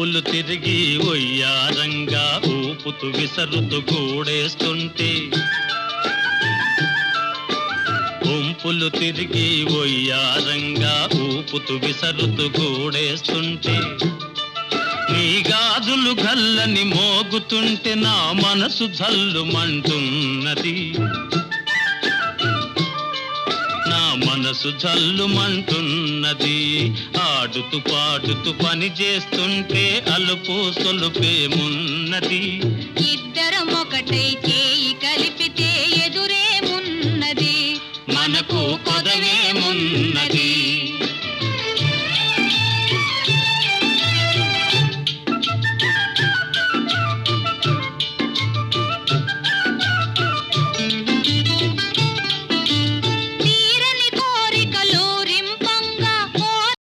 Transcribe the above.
వంపులు తిరిగి ఒయ్యారంగా ఊపుతూ విసరుతూ గూడేస్తుంటే, వంపులు తిరిగి ఒయ్యారంగా ఊపుతూ విసరుతూ గూడేస్తుంటే, నీ గాజులు గల్లని మోగుతుంటే నా మనసు జల్లుమంటున్నది, నా మనసు జల్లుమంటున్నది. ఆడుతూ పాడుతూ పని చేస్తుంటే అలుపు సొలుపేమున్నది. ఇద్దరం ఒకటై